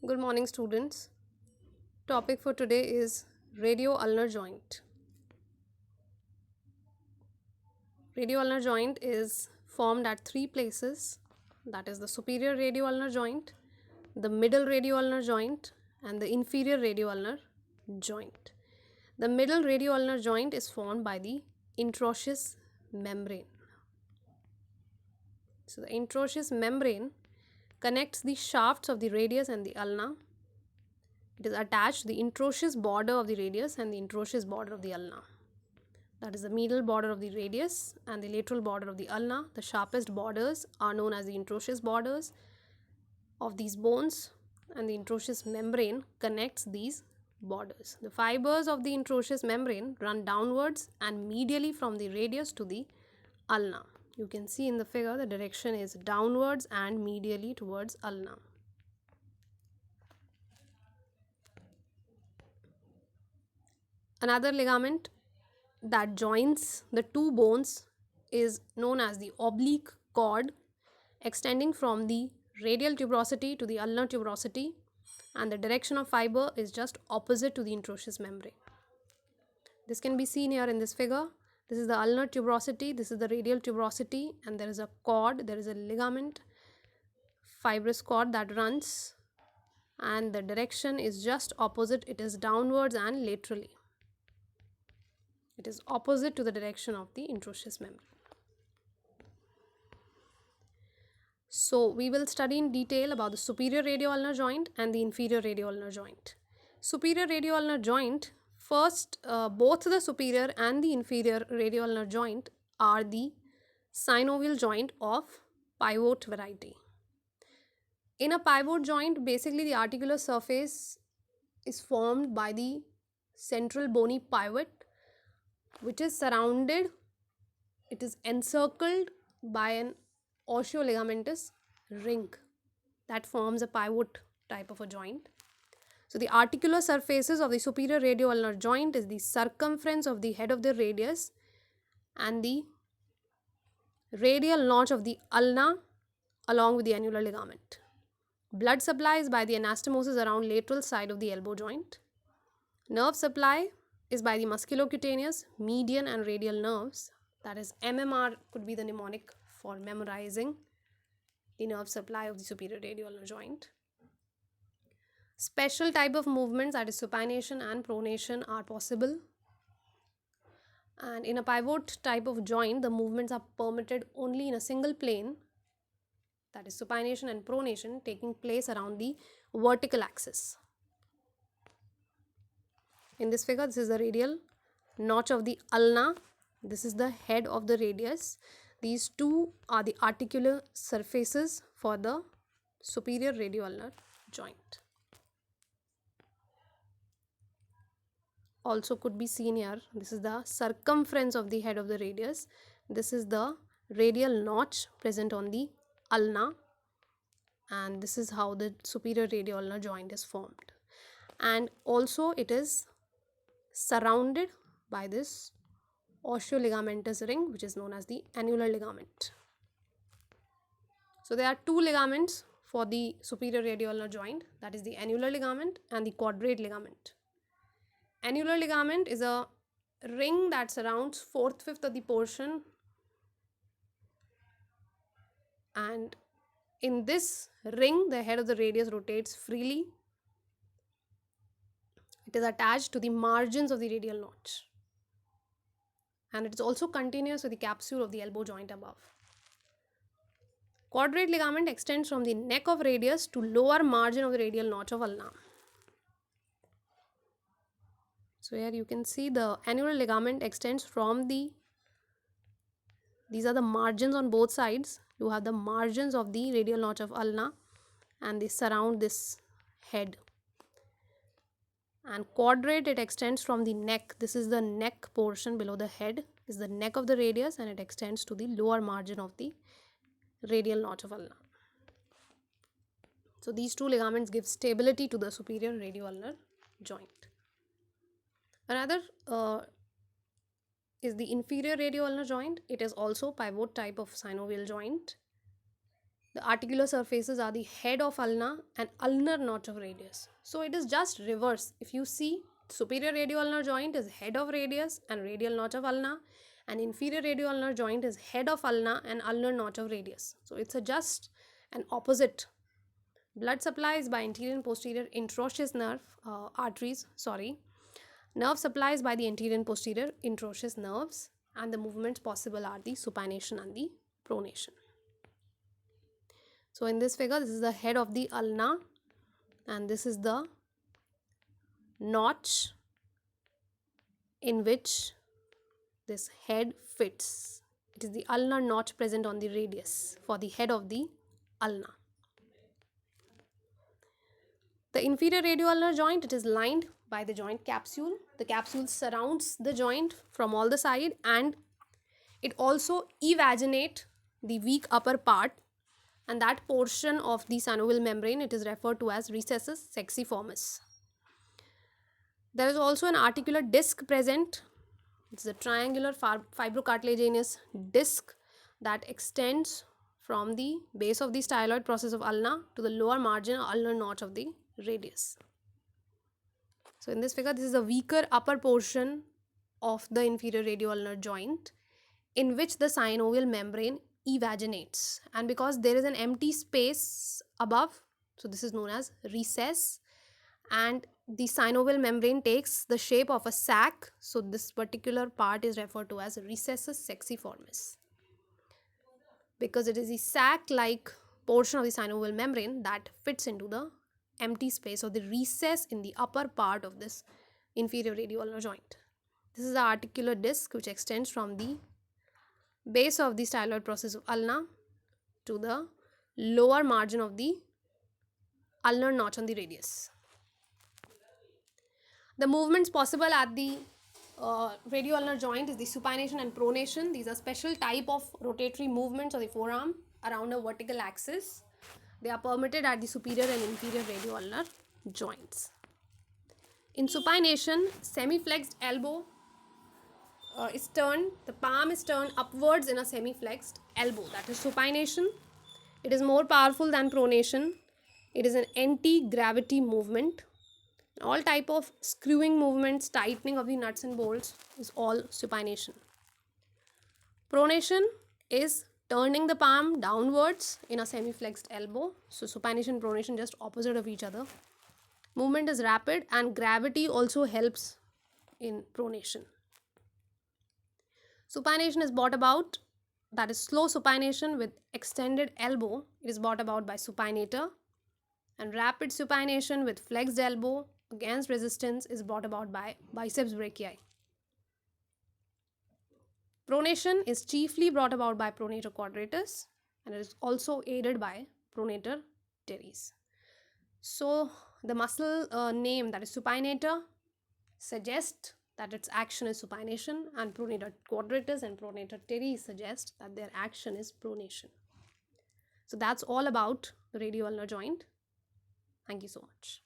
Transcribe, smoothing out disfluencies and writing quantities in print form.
Good morning, students. Topic for today is radio-ulnar joint. Radio-ulnar joint is formed at three places, that is the superior radio-ulnar joint, the middle radio-ulnar joint, and the inferior radio-ulnar joint. The middle radio-ulnar joint is formed by the interosseous membrane. So the interosseous membrane connects the shafts of the radius and the ulna. It is attached to the interosseous border of the radius and the interosseous border of the ulna. That is the medial border of the radius and the lateral border of the ulna. The sharpest borders are known as the interosseous borders of these bones, and the interosseous membrane connects these borders. The fibers of the interosseous membrane run downwards and medially from the radius to the ulna. You can see in the figure the direction is downwards and medially towards ulna. Another ligament that joins the two bones is known as the oblique cord, extending from the radial tuberosity to the ulnar tuberosity, and the direction of fiber is just opposite to the interosseous membrane. This can be seen here in this figure. This is the ulnar tuberosity, this is the radial tuberosity, and there is a cord, there is a ligament, fibrous cord that runs, and the direction is just opposite. It is downwards and laterally. It is opposite to the direction of the interosseous membrane. So we will study in detail about the superior radio-ulnar joint and the inferior radio-ulnar joint. Superior radio-ulnar joint, first both the superior and the inferior radio-ulnar joint are the synovial joint of pivot variety. In a pivot joint, basically the articular surface is formed by the central bony pivot, which is surrounded, it is encircled by an osteoligamentous ring that forms a pivot type of a joint. So the articular surfaces of the superior radio-ulnar joint is the circumference of the head of the radius and the radial notch of the ulna along with the annular ligament. Blood supply is by the anastomosis around lateral side of the elbow joint. Nerve supply is by the musculocutaneous, median and radial nerves. That is, MMR could be the mnemonic for memorizing the nerve supply of the superior radio-ulnar joint. Special type of movements, that is supination and pronation, are possible. And in a pivot type of joint, the movements are permitted only in a single plane, that is supination and pronation, taking place around the vertical axis. In this figure, this is the radial notch of the ulna. This is the head of the radius. These two are the articular surfaces for the superior radio-ulnar joint. Also could be seen here, this is the circumference of the head of the radius. This is the radial notch present on the ulna, and this is how the superior radio-ulnar joint is formed. And also it is surrounded by this osteoligamentous ring, which is known as the annular ligament. So there are two ligaments for the superior radio-ulnar joint, that is the annular ligament and the quadrate ligament. Annular ligament is a ring that surrounds 4/5 of the portion, and in this ring the head of the radius rotates freely. It is attached to the margins of the radial notch, and it is also continuous with the capsule of the elbow joint above. Quadrate ligament extends from the neck of radius to lower margin of the radial notch of ulna. So here you can see the annular ligament extends from these are the margins on both sides. You have the margins of the radial notch of ulna and they surround this head. And quadrate, it extends from the neck. This is the neck portion below the head, is the neck of the radius, and it extends to the lower margin of the radial notch of ulna. So these two ligaments give stability to the superior radio-ulnar joint. Another is the inferior radio-ulnar joint. It is also pivot type of synovial joint. The articular surfaces are the head of ulna and ulnar notch of radius. So it is just reverse. If you see, superior radioulnar joint is head of radius and radial notch of ulna, and inferior radioulnar joint is head of ulna and ulnar notch of radius. So it's just an opposite. Blood supplies by anterior and posterior interosseous arteries. Nerve supplies by the anterior and posterior interosseous nerves, and the movements possible are the supination and the pronation. So in this figure, this is the head of the ulna and this is the notch in which this head fits. It is the ulnar notch present on the radius for the head of the ulna. The inferior radioulnar joint, it is lined by the joint capsule. The capsule surrounds the joint from all the side, and it also evaginate the weak upper part, and that portion of the synovial membrane, it is referred to as recessus sexiformis. There is also an articular disc present. It's a triangular fibrocartilaginous disc that extends from the base of the styloid process of ulna to the lower margin or ulnar notch of the radius. So in this figure, this is the weaker upper portion of the inferior radioulnar joint in which the synovial membrane evaginates, and because there is an empty space above, so this is known as recess, and the synovial membrane takes the shape of a sac, so this particular part is referred to as recessus sexiformis, because it is the sac-like portion of the synovial membrane that fits into the empty space or the recess in the upper part of this inferior radioulnar joint. This is the articular disc which extends from the base of the styloid process of ulna to the lower margin of the ulnar notch on the radius. The movements possible at the radioulnar joint is the supination and pronation. These are special type of rotatory movements of the forearm around a vertical axis. They are permitted at the superior and inferior radioulnar joints. In supination, semi-flexed elbow is turned, the palm is turned upwards in a semi-flexed elbow. That is supination. It is more powerful than pronation. It is an anti-gravity movement. All type of screwing movements, tightening of the nuts and bolts is all supination. Pronation is turning the palm downwards in a semi-flexed elbow. So supination, pronation, just opposite of each other. Movement is rapid and gravity also helps in pronation. Supination is brought about, that is slow supination with extended elbow. It is brought about by supinator, and rapid supination with flexed elbow against resistance is brought about by biceps brachii. Pronation is chiefly brought about by pronator quadratus, and it is also aided by pronator teres. So the muscle name, that is supinator, suggests that its action is supination, and pronator quadratus and pronator teres suggest that their action is pronation. So that's all about the radioulnar joint. Thank you so much.